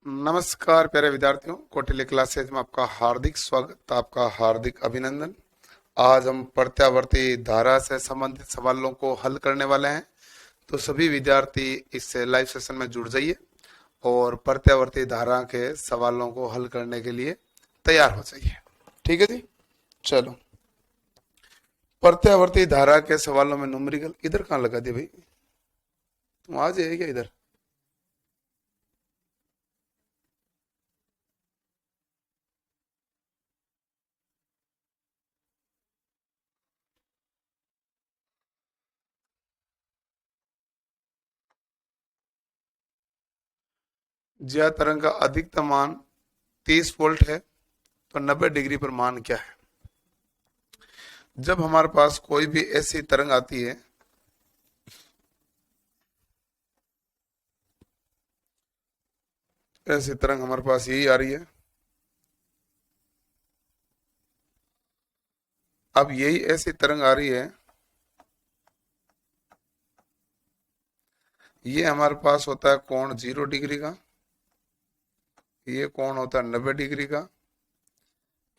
नमस्कार प्यारे विद्यार्थियों, कौटिल्य क्लासेज में आपका हार्दिक स्वागत, आपका हार्दिक अभिनंदन। आज हम प्रत्यावर्ती धारा से संबंधित सवालों को हल करने वाले हैं। तो सभी विद्यार्थी इस लाइव सेशन में जुड़ जाइए और प्रत्यावर्ती धारा के सवालों को हल करने के लिए तैयार हो जाइए। ठीक है जी, चलो। प्रत्यावर्ती धारा के सवालों में न्यूमेरिकल इधर कहाँ लगा दिया भाई? तुम आ जाइए क्या इधर? ज्या तरंग का अधिकतम मान 30 वोल्ट है तो 90 डिग्री पर मान क्या है? जब हमारे पास कोई भी ऐसी तरंग आती है, ऐसी तरंग हमारे पास यही आ रही है। अब यही ऐसी तरंग आ रही है, ये हमारे पास होता है कोण 0 डिग्री का, ये कोण होता है 90 डिग्री का,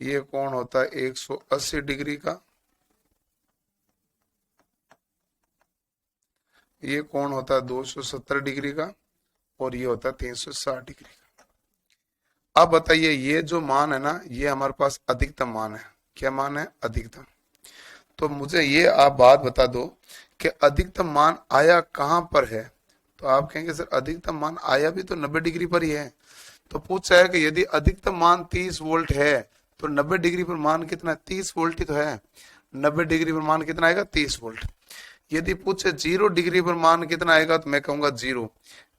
ये कोण होता है 180 डिग्री का, ये कोण होता है 270 डिग्री का और ये होता है 360 डिग्री का। अब बताइए, ये जो मान है ना, ये हमारे पास अधिकतम मान है। क्या मान है? अधिकतम। तो मुझे ये आप बात बता दो कि अधिकतम मान आया कहां पर है? तो आप कहेंगे सर अधिकतम मान आया भी तो 90 डिग्री पर ही है। तो पूछा है कि यदि अधिकतम मान 30 वोल्ट है तो 90 डिग्री पर मान कितना? 30 वोल्ट ही तो है। 90 डिग्री पर मान कितना आएगा? 30 वोल्ट। यदि पूछे 0 डिग्री पर मान कितना आएगा तो मैं कहूंगा 0।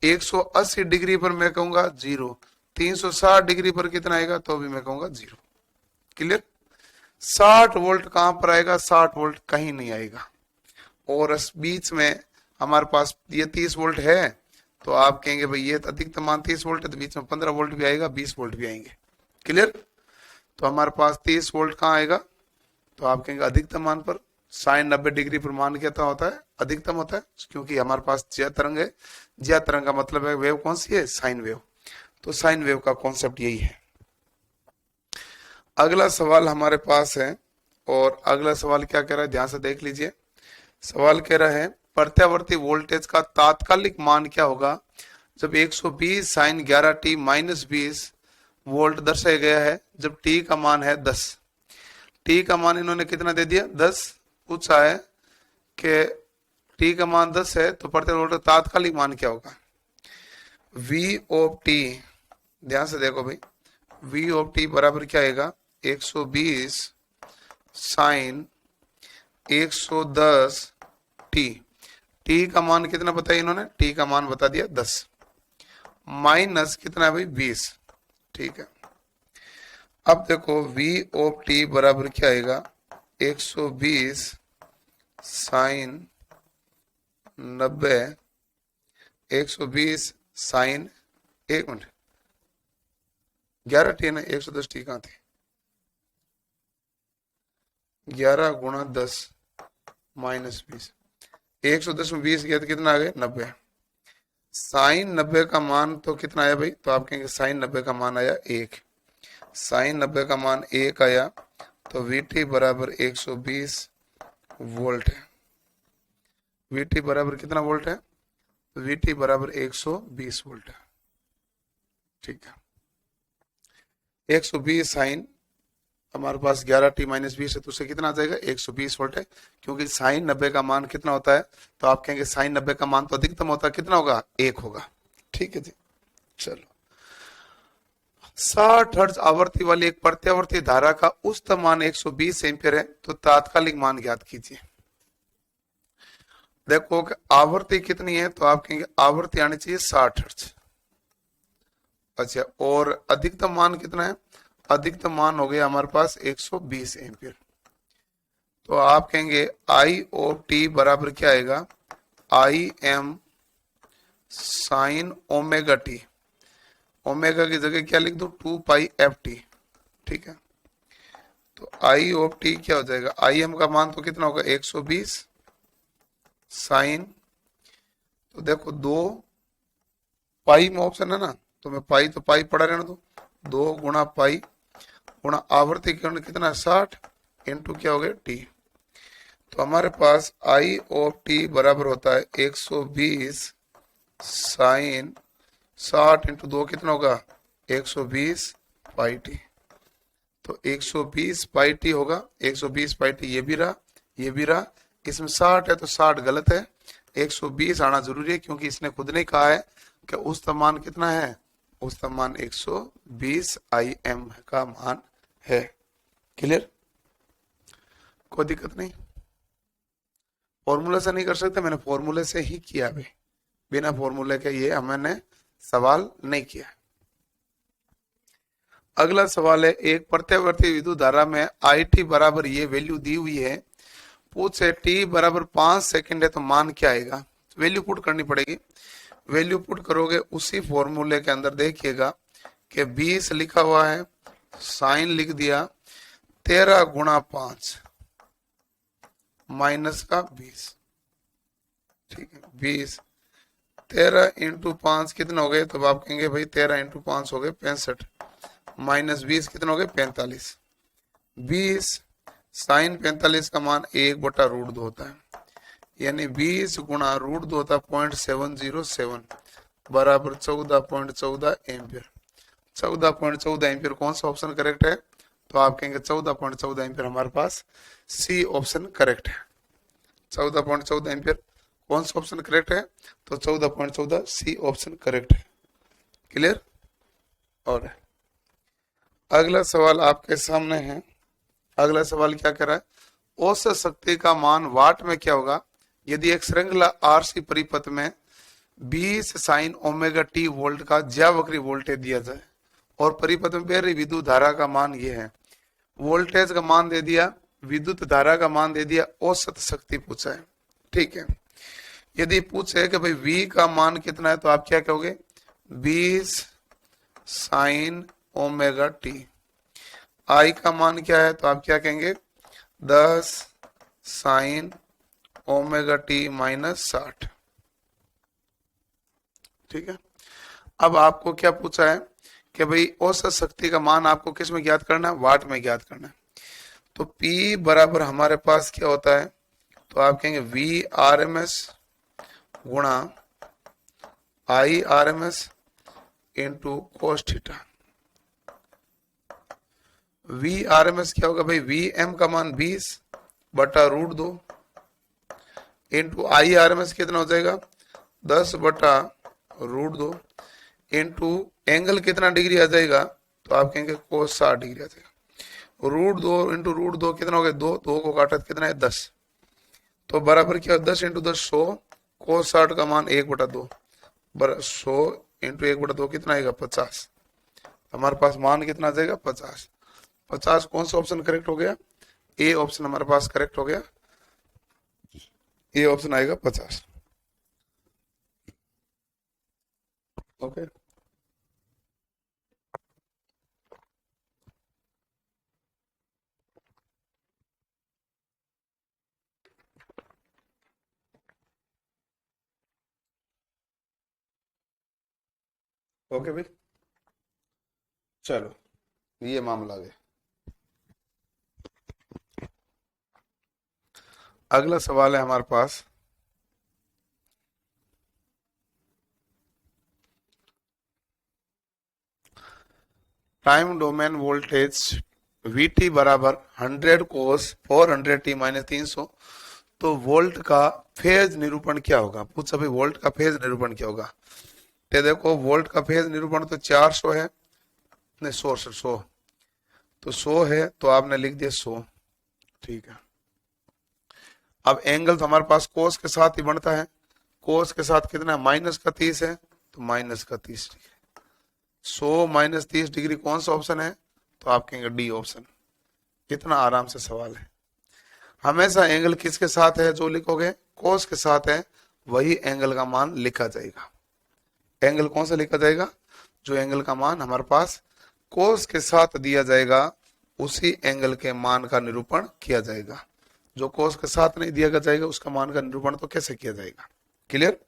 180 डिग्री पर मैं कहूंगा 0। 360 डिग्री पर कितना आएगा तो भी मैं कहूंगा 0। क्लियर? 60 वोल्ट कहां पर आएगा? 60 वोल्ट कहीं नहीं आएगा। और इस बीच में हमारे पास ये 30 वोल्ट है, तो आप कहेंगे भाई ये अधिकतम मान 30 वोल्ट है तो बीच में 15 वोल्ट भी आएगा, 20 वोल्ट भी आएंगे। क्लियर? तो हमारे पास 30 वोल्ट कहाँ आएगा? तो आप कहेंगे अधिकतम मान पर। साइन 90 डिग्री पर मान क्या होता है? अधिकतम होता है, क्योंकि हमारे पास ज्या तरंग है। ज्या तरंग का मतलब है वेव कौन सी है? Sine wave. तो साइन वेव का कॉन्सेप्ट यही है। अगला सवाल हमारे पास है, और अगला सवाल क्या कह रहा है ध्यान से देख लीजिए। सवाल कह रहा है प्रत्यावर्ती वोल्टेज का तात्कालिक मान क्या होगा जब 120 साइन 11 टी माइनस 20 वोल्ट दर्शाया गया है, जब टी का मान है 10। टी का मान इन्होंने कितना दे दिया? 10 पूछा है कि टी का मान 10 है तो प्रत्यावर्ती वोल्टेज तात्कालिक मान क्या होगा? वी ऑफ टी, ध्यान से देखो भाई, वी ऑफ टी बराबर क्या आएगा? 120 साइन 110 टी। टी का मान कितना बताया इन्होंने? टी का मान बता दिया 10, माइनस कितना है भाई? 20। ठीक है। अब देखो v ऑफ टी बराबर क्या आएगा? 120 साइन 90, 120 साइन, एक मिनट, 11 टी है ना, 110 टी कहाँ थी? 11 गुणा 10 माइनस 20, 110 में 20 गया तो कितना आ गया? 90। साइन 90 का मान तो कितना आया भाई? तो आप कहेंगे साइन 90 का मान आया 1। साइन 90 का मान 1 आया तो वीटी बराबर 120 वोल्ट है। वीटी बराबर कितना वोल्ट है? वीटी बराबर 120 वोल्ट है। ठीक है। 120 साइन हमारे पास 11 टी माइनस 20 है तो उससे कितना आ जाएगा? 120 वोल्ट है, क्योंकि साइन 90 का मान कितना होता है? तो आप कहेंगे साइन 90 का मान तो अधिकतम होता है, कितना होगा? 1 होगा। ठीक है जी, चलो। 60 हर्ट्ज आवृत्ति वाली एक प्रत्यावर्ती धारा का उच्चतम मान 120 एम्पीयर है, तो तात्कालिक मान ज्ञात कीजिए। देखो कि आवृत्ति कितनी है, तो आप कहेंगे आवृत्ति आनी चाहिए 60 हर्ट्ज। अच्छा, और अधिकतम मान कितना है? अधिकतम मान हो गया हमारे पास 120 एम्पीयर। तो आप कहेंगे आई ऑफ टी बराबर क्या आएगा? I am sine omega T. Omega की जगह क्या लिख दो? 2 पाई एफ टी। ठीक है। तो आई ऑफ टी क्या हो जाएगा? आई एम का मान तो कितना होगा? 120 साइन, तो देखो 2 पाई में ऑप्शन है ना, तो मैं पाई तो पाई पढ़ा रहना दो, 2 गुणा पाई गुणा आवर्ती किरण कितना 60 इंटू क्या हो गया टी। तो हमारे पास आई ऑफ टी बराबर होता है 120 साइन 60 इंटू 2 कितना होगा 120 पाई टी। तो 120 पाई टी होगा, 120 पाई टी ये भी रहा ये भी रहा, इसमें 60 है तो 60 गलत है, 120 आना जरूरी है क्योंकि इसने खुद ने कहा है कि उसका मान कितना है, उसका मान 120 IM का मान है। क्लियर, कोई दिक्कत नहीं। फॉर्मूला से नहीं कर सकते, मैंने फॉर्मूले से ही किया अभी, बिना फॉर्मूले के ये मैंने सवाल नहीं किया। अगला सवाल है, एक प्रत्यावर्ती विद्युत धारा में IT बराबर ये वैल्यू दी हुई है, पूछे t बराबर 5 सेकंड है तो मान क्या आएगा। वैल्यू पुट करनी पड़ेगी, वैल्यू पुट करोगे उसी फॉर्मूले के अंदर देखिएगा कि 20 लिखा हुआ है, साइन लिख दिया 13 गुणा 5 माइनस का 20, ठीक है 20, 13 इंटू 5 कितना हो गए, तो आप कहेंगे भाई 13 इंटू 5 हो गए 65, माइनस 20 कितना हो गए 45, 20 साइन 45 का मान 1/√2 होता है, यानी 20 गुणा √2 होता है 0.707 बराबर 14.14 एम्पियर। 14.14 एम्पियर कौन सा ऑप्शन करेक्ट है, तो आप कहेंगे 14.14 एम्पियर हमारे पास सी ऑप्शन करेक्ट है। 14.14 एम्पियर कौन सा ऑप्शन करेक्ट है, तो 14.14 सी ऑप्शन करेक्ट है। क्लियर। और अगला सवाल आपके सामने है, अगला सवाल क्या कर रहा है, औसत शक्ति का मान वाट में क्या होगा यदि एक श्रृंखला आरसी परिपथ में 20 साइन ओमेगा टी वोल्ट का ज्यावक्री वोल्टेज दिया जाए और परिपथ में बह रही विद्युत धारा का मान ये है। वोल्टेज का मान दे दिया, विद्युत धारा का मान दे दिया, औसत शक्ति पूछा है। ठीक है, यदि पूछे कि भाई V का मान कितना है तो आप क्या कहोगे 20 साइन ओमेगा टी। I का मान क्या है तो आप क्या कहेंगे 10 साइन ओमेगा टी माइनस 60। ठीक है, अब आपको क्या पूछा है कि भाई औसत शक्ति का मान आपको किस में ज्ञात करना है, वाट में ज्ञात करना है। तो P बराबर हमारे पास क्या होता है, तो आप कहेंगे V RMS गुणा I RMS into cos theta. V RMS क्या होगा भाई, VM का मान 20/√2 इंटू I RMS कितना हो जाएगा 10/√2 इंटू एंगल कितना डिग्री आ जाएगा, तो आप कहेंगे कोस 60 डिग्री आ जाएगा। √2 इंटू √2 कितना हो गया 2, 2 को काटा कितना है 10, तो बराबर क्या 10 इंटू 10 100, कोस 60 का मान 1/2 100 इंटू 1/2 कितना आएगा 50। हमारे पास मान कितना आ जाएगा 50। 50 कौन सा ऑप्शन करेक्ट हो गया, ए ऑप्शन हमारे पास करेक्ट हो गया, ये ऑप्शन आएगा 50। ओके ओके भाई, चलो ये मामला गया। अगला सवाल है हमारे पास, टाइम डोमेन वोल्टेज VT बराबर 100 कोस 400t माइनस 300, तो वोल्ट का फेज निरूपण क्या होगा। पूछा भाई वोल्ट का फेज निरूपण क्या होगा, तो देखो वोल्ट का फेज निरूपण तो 400 है, नहीं 100 तो 100 है तो आपने लिख दिया 100। ठीक है, अब एंगल तो हमारे पास कोस के साथ ही बनता है, कोस के साथ कितना माइनस का 30 है तो माइनस का 30 डिग्री, 100 माइनस 30 डिग्री कौन सा ऑप्शन है, तो आप कहेंगे डी ऑप्शन। कितना आराम से सवाल है। हमेशा एंगल किसके साथ है जो लिखोगे, कोस के साथ है, वही एंगल का मान लिखा जाएगा। एंगल कौन सा लिखा जाएगा, जो एंगल का मान हमारे पास कोस के साथ दिया जाएगा उसी एंगल के मान का निरूपण किया जाएगा। जो कोस के साथ नहीं दिया जाएगा उसका मान का निरूपण तो कैसे किया जाएगा। क्लियर।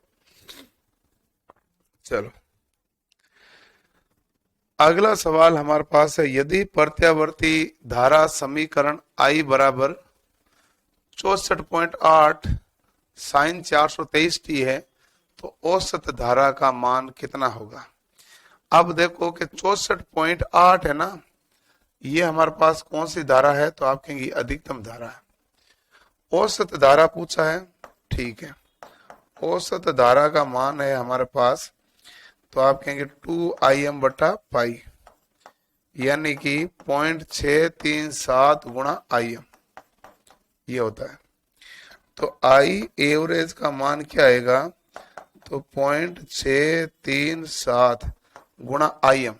चलो अगला सवाल हमारे पास है, यदि प्रत्यावर्ती धारा समीकरण I बराबर 64.8 साइन 423t है तो औसत धारा का मान कितना होगा। अब देखो कि 64.8 है ना, ये हमारे पास कौन सी धारा है, तो आप कहेंगे अधिकतम धारा है। औसत धारा पूछा है, ठीक है, औसत धारा का मान है हमारे पास, तो आप कहेंगे 2Im बटा पाई, यानी कि 0.637 गुणा Im, ये होता है। तो आई एवरेज का मान क्या आएगा, तो 0.637 गुणा Im।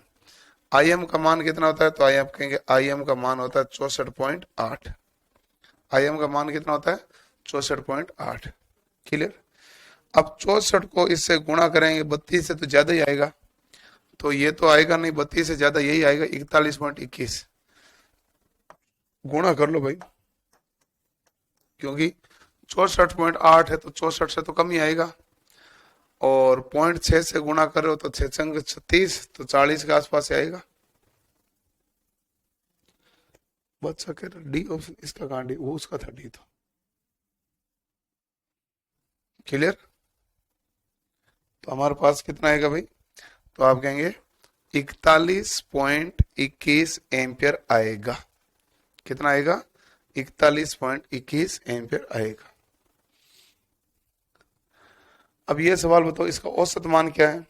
Im का मान कितना होता है, तो आई आप कहेंगे Im का मान होता है 64.8। Im का मान कितना होता है, 64.8। क्लियर। अब 64 को इससे गुणा करेंगे 32 से तो ज्यादा ही आएगा, तो ये तो आएगा नहीं, 32 से ज्यादा यही आएगा 41.21। गुणा कर लो भाई, क्योंकि 64.8 है तो 64 से तो कम ही आएगा, और 0.6 से गुणा करो तो 6 छंग 36, तो 40 के आसपास से आएगा। बच सके डी ऑप्शन, इसका कहां डी, वो उसका था डी। तो क्लियर। तो हमारे पास कितना आएगा भाई, तो आप कहेंगे 41.21 एम्पियर आएगा। कितना आएगा, 41.21 एम्पियर आएगा। अब ये सवाल बताओ, इसका औसत मान क्या है।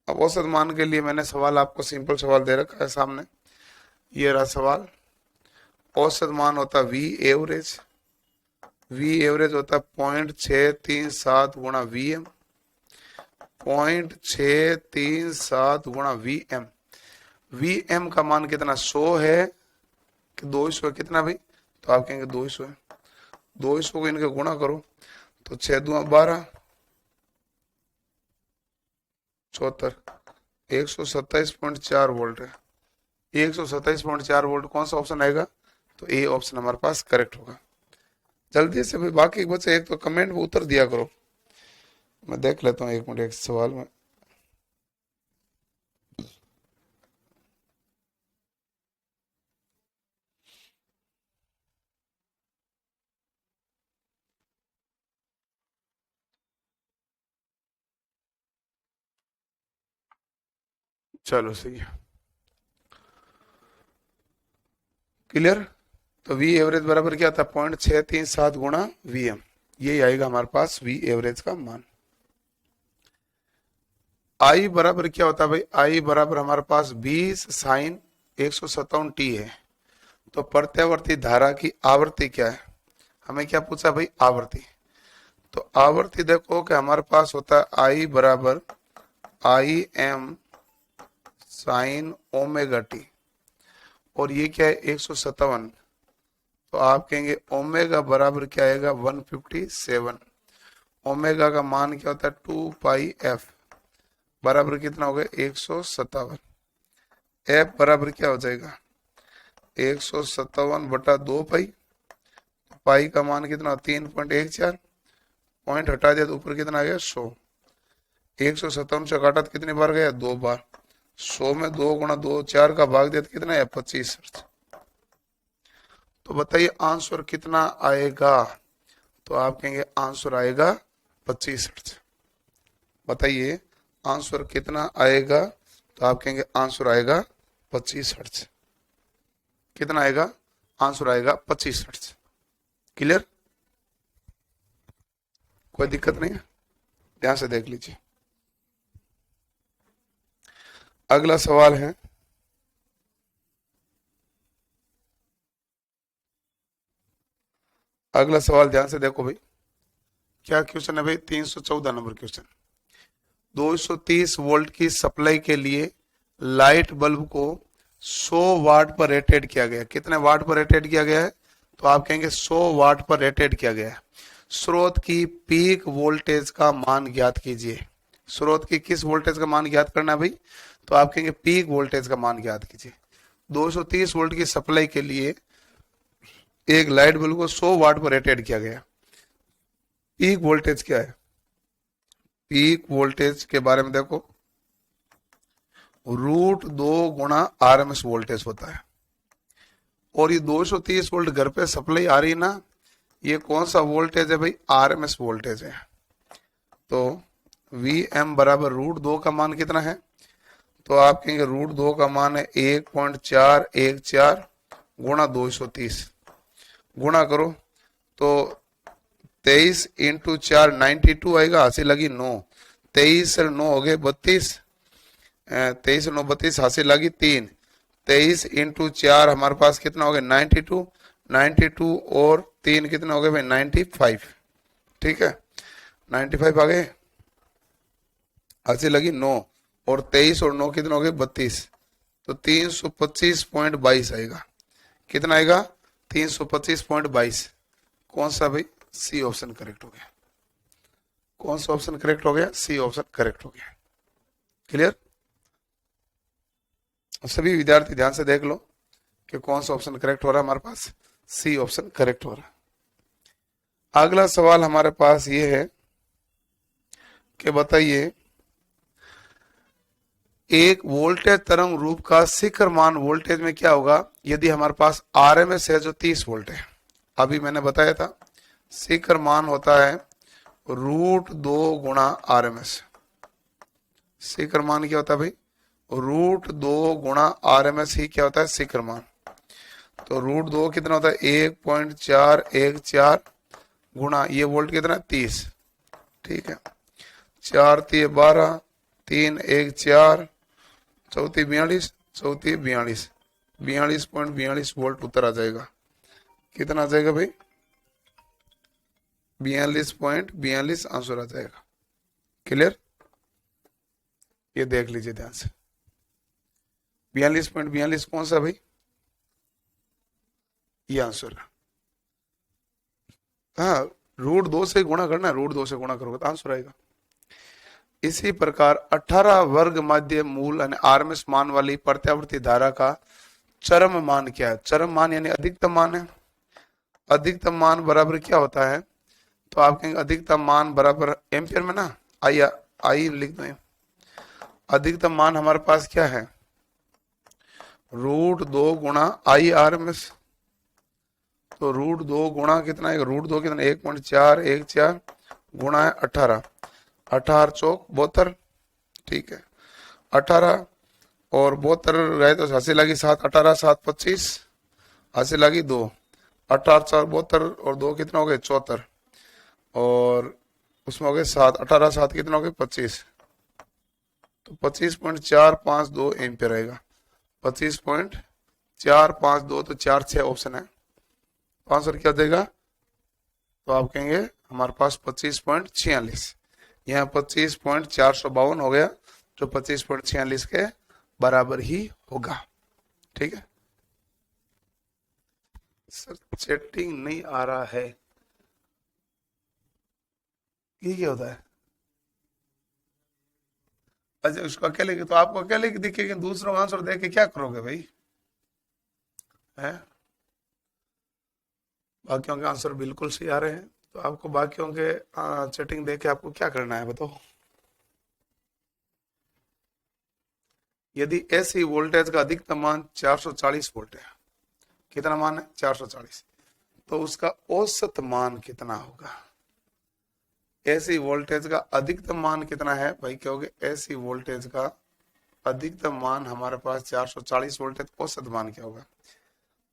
अब औसत मान के लिए मैंने सवाल आपको सिंपल सवाल दे रखा है सामने, ये रहा सवाल। औसत मान होता है वी एवरेज, वी एवरेज होता है 0.637 गुणा वी एम, 0.637 गुणा वी एम। वी एम का मान कितना, 100 है कि 200 है, कितना भाई, तो आप कहेंगे 200 है। 200 को इनके गुणा करो तो 6 दूं 12, 74, 127.4 वोल्ट है। 127.4 वोल्ट कौन सा ऑप्शन आएगा, तो ए ऑप्शन हमारे पास करेक्ट होगा। जल्दी से भाई, बाकी बच्चे एक तो कमेंट में उत्तर दिया करो, मैं देख लेता हूँ एक मिनट एक सवाल में। चलो सही है, क्लियर। तो वी एवरेज बराबर क्या था, 0.637 गुणा वी एम, ये आएगा हमारे पास वी एवरेज का मान। आई बराबर क्या होता है भाई, आई बराबर हमारे पास 20 साइन 157t है। तो प्रत्यावर्ती धारा की आवृत्ति क्या है, हमें क्या पूछा भाई, आवृत्ति। तो आवृत्ति देखो कि हमारे पास होता है आई बराबर I am sine omega T, और ये क्या है 157, तो आप कहेंगे ओमेगा बराबर क्या आएगा 157। ओमेगा का मान क्या होता है 2 पाई एफ, बराबर कितना हो गया 157। एफ बराबर क्या हो जाएगा 157 बटा 2 पाई, पाई का मान कितना 3.14, पॉइंट हटा दिया तो ऊपर कितना आ गया 100। 157 से काटा तो कितनी बार गया, 2 बार। 100 में 2 गुणा 2 4 का भाग दिया तो कितना है 25 हर्ट्ज। तो बताइए आंसर कितना आएगा, तो आप कहेंगे आंसर आएगा 25 हर्ट्ज। बताइए आंसर कितना आएगा, तो आप कहेंगे आंसर आएगा 25 हर्ट्ज। कितना आएगा, आंसर आएगा 25 हर्ट्ज। क्लियर, कोई दिक्कत नहीं है, ध्यान से देख लीजिए। अगला सवाल है, अगला सवाल ध्यान से देखो भाई, क्या क्वेश्चन है भाई, 314 नंबर क्वेश्चन। 230 वोल्ट की सप्लाई के लिए लाइट बल्ब को 100 वाट पर रेटेड किया गया। कितने वाट पर रेटेड किया गया है, तो आप कहेंगे 100 वाट पर रेटेड किया गया है। स्रोत की पीक वोल्टेज का मान ज्ञात कीजिए। स्रोत की किस वोल्टेज का मान ज्ञात करना है भाई, तो आप कहेंगे पीक वोल्टेज का मान ज्ञात कीजिए। 230 वोल्ट की सप्लाई के लिए एक लाइट बल्ब को 100 वाट पर रेटेड किया गया। पीक वोल्टेज क्या है, पीक वोल्टेज के बारे में देखो, √2 गुणा आरएमएस वोल्टेज होता है। और ये 230 वोल्ट घर पे सप्लाई आ रही है ना, ये कौन सा वोल्टेज है भाई? आरएमएस वोल्टेज है। तो Vm बराबर √2 का मान कितना है? तो आप कहेंगे √2 का मान है 1.414 गुणा 230, गुणा करो तो 23 इंटू 4 92 आएगा, हासिल लगी 9, 23 से 9 हो गए 32, 23 से 9 32, हासिल लगी 3, 23 इंटू 4 हमारे पास कितना हो गया? 92, 92 और 3 कितना हो गए भाई? 95। ठीक है, 95 आ गए, हासिल लगी 9 और 23 और 9 कितना हो गए? 32, तो 325.22 आएगा। कितना आएगा? 325.22। कौन सा भाई? सी ऑप्शन करेक्ट हो गया। कौन सा ऑप्शन करेक्ट हो गया? सी ऑप्शन करेक्ट हो गया। क्लियर? सभी विद्यार्थी ध्यान से देख लो कि कौन सा ऑप्शन करेक्ट हो रहा है हमारे पास। सी ऑप्शन करेक्ट हो रहा है। अगला सवाल हमारे पास ये है कि बताइए एक वोल्टेज तरंग रूप का शिखर मान वोल्टेज में क्या होगा यदि हमारे पास आरएमएस है जो 30 वोल्ट है। अभी मैंने बताया था शिखर मान होता है √2 गुणा आरएमएस। शिखर मान क्या होता है भाई? √2 गुणा आरएमएस ही क्या होता है? शिखर मान। तो √2 कितना होता है? 1.414 गुणा ये वोल्ट कितना? 30। ठीक है, 4 3 12, 3 1 4, 4 42, 4 42, 42.42 वोल्ट उत्तर आ जाएगा। कितना आ जाएगा भाई? 42.42 आंसर आ जाएगा। क्लियर? ये देख लीजिए ध्यान से, 42.42 कौन सा भाई? ये आंसर है। हाँ, √2 से गुणा करना है, √2 से गुणा करोगे तो आंसर आएगा। इसी प्रकार 18 वर्ग माध्य मूल यानी आरएमएस मान वाली प्रत्यावर्ती धारा का चरम मान क्या है? चरम मान यानी अधिकतम मान है। अधिकतम मान बराबर क्या होता है? तो आप कहेंगे अधिकतम मान बराबर एम्पियर में ना, आई आई लिख दो। अधिकतम मान हमारे पास क्या है? √2 गुणा आई आरएमएस। तो √2 गुणा कितना है? √2 कितना? 1.414 गुणा है 18, 18 चौक 72। ठीक है, 18 और 72 रहे तो हंसी लगी 7, 18 7 25, हंसी लगी 2, 18 4 72 और 2 कितना हो गए? 74 और उसमें हो गए 7, 18 7 कितना हो गए? 25। तो 25.452 एम्पियर आएगा। 25.452, तो 4 6 ऑप्शन है, आंसर क्या देगा? तो आप कहेंगे हमारे पास 25.46, यहाँ 25.452 हो गया जो 25.46 के बराबर ही होगा। ठीक है सर, चैटिंग नहीं आ रहा है, ये क्या होता है? अच्छा, उसको अकेले तो आपको अकेले की दिखेगी, दूसरों का आंसर देख के क्या करोगे भाई? है, बाकियों के आंसर बिल्कुल सही आ रहे हैं, तो आपको बाकियों के चैटिंग देख के आपको क्या करना है बताओ? यदि ऐसी वोल्टेज का अधिकतम मान 440 वोल्ट है, कितना मान है? 440, तो उसका औसत मान कितना होगा? ऐसी वोल्टेज का अधिकतम मान कितना है भाई? कहोगे ऐसी वोल्टेज का अधिकतम मान हमारे पास 440 वोल्ट है, तो औसत मान क्या होगा?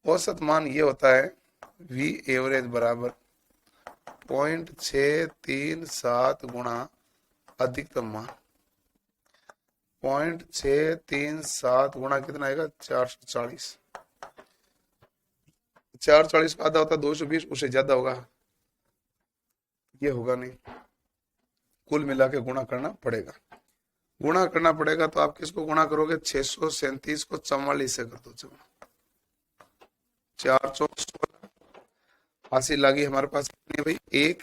औसत मान ये होता है V एवरेज बराबर 0.637 गुणा अधिकतम मान। 0.637 गुणा कितना आएगा? 440। 440 का आधा होता है 220, उससे ज्यादा होगा, ये होगा नहीं, कुल मिला के गुणा करना पड़ेगा। गुणा करना पड़ेगा तो आप किसको गुणा करोगे? 637 को 44 से कर दो। 4 चौक 80 लागी हमारे पास कितनी भाई? 1,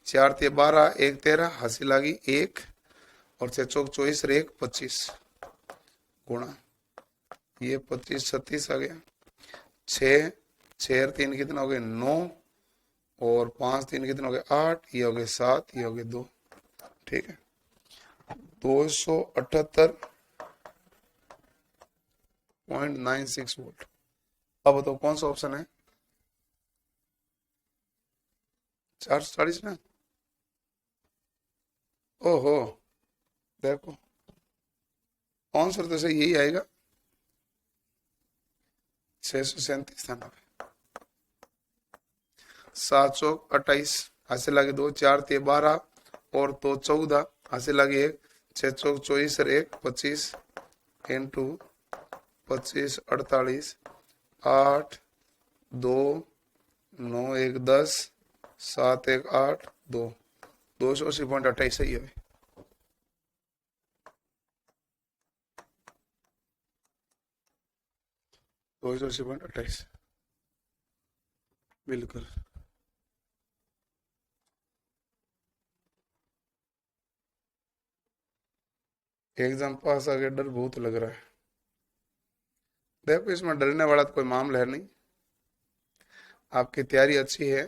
4 3 12, 1 13, हंसी लागी 1 और 6 चौक 24 और 1 25 गुणा ये 25 36 आ गया। 6 6 और 3 कितना हो गए? 9 और 5 3 कितना हो गए? 8, ये हो गए 7, ये हो गए 2। ठीक है, 278 0.96 वोल्ट। अब बताओ कौन सा ऑप्शन है? 440 ना? ओहो, देखो आंसर तो सही यही आएगा, 637 था ना। 7 चौक 28, हासिल लगे 2, 4 ते 12 और 2 14, हासिल लगे 1, 6 चौक 24 और 1 25 इंटू 25 48 8 2 9 1 10 7 1 8 2 280.28 सही है। 280.28 बिल्कुल। एग्जाम पास आगे डर बहुत लग रहा है। देखो इसमें डरने वाला तो कोई मामला है नहीं, आपकी तैयारी अच्छी है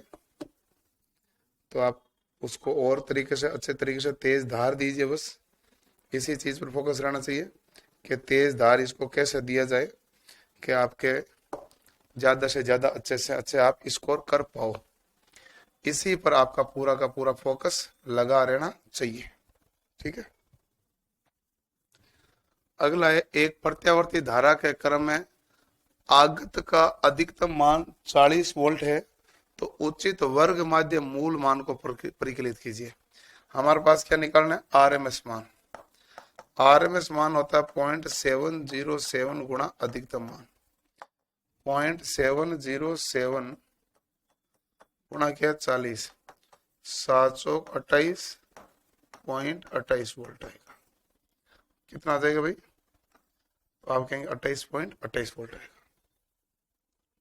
तो आप उसको और तरीके से, अच्छे तरीके से तेज धार दीजिए। बस इसी चीज पर फोकस रहना चाहिए कि तेज धार इसको कैसे दिया जाए कि आपके ज्यादा से ज्यादा अच्छे से अच्छे आप स्कोर कर पाओ। इसी पर आपका पूरा का पूरा फोकस लगा रहना चाहिए। ठीक है। अगला है, एक प्रत्यावर्ती धारा के क्रम में आगत का अधिकतम मान 40 वोल्ट है तो उचित वर्ग माध्य मूल मान को परिकलित कीजिए। हमारे पास क्या निकालना है? आरएमएस मान। आरएमएस मान होता है 0.707 गुणा अधिकतम मान। 0.707 गुणा क्या? 40, 728.28 वोल्ट आएगा। कितना आ जाएगा भाई? तो आप कहेंगे 28.28 वोल्ट आएगा।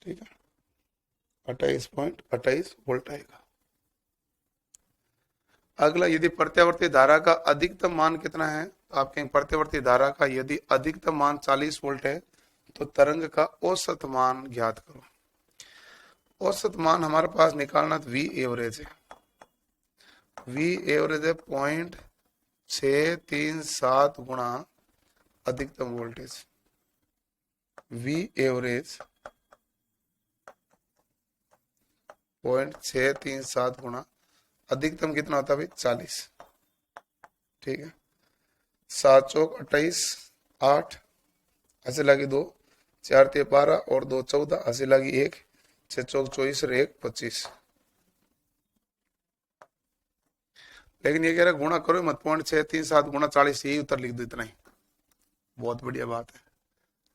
ठीक है, 28.28 वोल्ट आएगा। अगला, यदि प्रत्यावर्ती धारा का अधिकतम मान कितना है? तो आप कहेंगे प्रत्यावर्ती धारा का यदि अधिकतम मान 40 वोल्ट है तो तरंग का औसत मान ज्ञात करो। औसत मान हमारे पास निकालना तो वी एवरेज है। वी एवरेज है 0.637 गुणा अधिकतम वोल्टेज। वी एवरेज 0.637 गुणा अधिकतम कितना होता है भाई? 40। ठीक है, 7 चौक 28 8, ऐसे लगी 2, 4 ते 12 और 2 14, ऐसे लगी 1, 6 चौक 24 और 1 25। लेकिन ये कह रहा गुणा करो मत, 0.637 गुणा 40, यही उत्तर लिख दो, इतना ही बहुत बढ़िया बात है।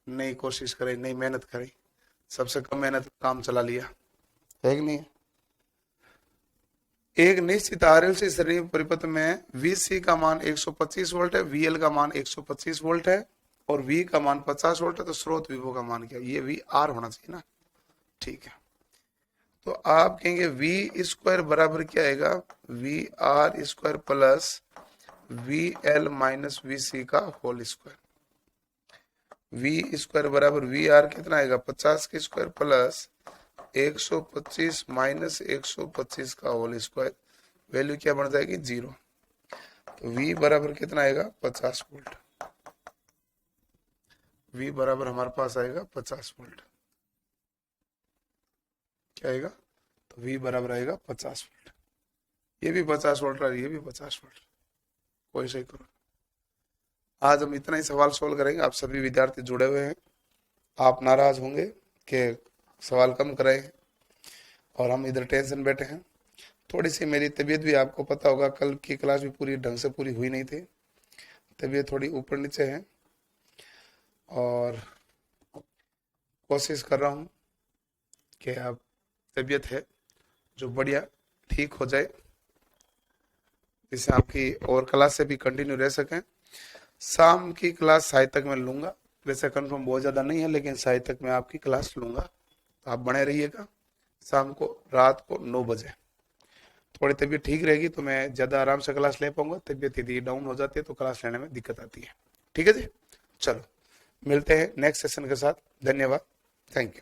नई कोशिश करें, नई मेहनत करें, सबसे कम मेहनत काम चला लिया है कि नहीं? एक निश्चित आरएलसी श्रेणी परिपथ में वीसी का मान 125 वोल्ट है, वीएल का मान 125 वोल्ट है और वी का मान 50 वोल्ट है। तो स्रोत विभव का मान क्या? ये वी आर होना चाहिए ना। ठीक है, तो आप कहेंगे वी स्क्वायर बराबर क्या आएगा? V R square plus V L minus V C का होल स्क्वायर। वी स्क्वायर बराबर वी आर कितना आएगा? 50 के स्क्वायर प्लस 125 माइनस 125 का होल स्क्वायर। वैल्यू क्या बन जाएगी? 0। तो V बराबर कितना आएगा? 50 वोल्ट। V बराबर हमारे पास आएगा 50 वोल्ट। क्या आएगा? तो V बराबर आएगा 50 वोल्ट। ये भी 50 वोल्ट और ये भी 50 वोल्ट। कोई सही करो। आज हम इतना ही सवाल सोल्व करेंगे। आप सभी विद्यार्थी जुड़े हुए हैं, आप नाराज होंगे कि सवाल कम कराए और हम इधर टेंशन बैठे हैं। थोड़ी सी मेरी तबीयत भी, आपको पता होगा कल की क्लास भी पूरी ढंग से पूरी हुई नहीं थी, तबीयत थोड़ी ऊपर नीचे है और कोशिश कर रहा हूँ कि आप तबीयत है जो बढ़िया ठीक हो जाए, जिससे आपकी और क्लास से भी कंटिन्यू रह सकें। शाम की क्लास साहित्यक में लूंगा, वैसे कंफर्म बहुत ज़्यादा नहीं है लेकिन साहित्यक में आपकी क्लास लूंगा, तो आप बने रहिएगा। शाम को रात को 9 बजे। थोड़ी तबीयत ठीक रहेगी तो मैं ज़्यादा आराम से क्लास ले पाऊंगा। तबीयत यदि डाउन हो जाती है तो क्लास लेने में दिक्कत आती है। ठीक है जी, चलो मिलते हैं नेक्स्ट सेशन के साथ। धन्यवाद, थैंक यू।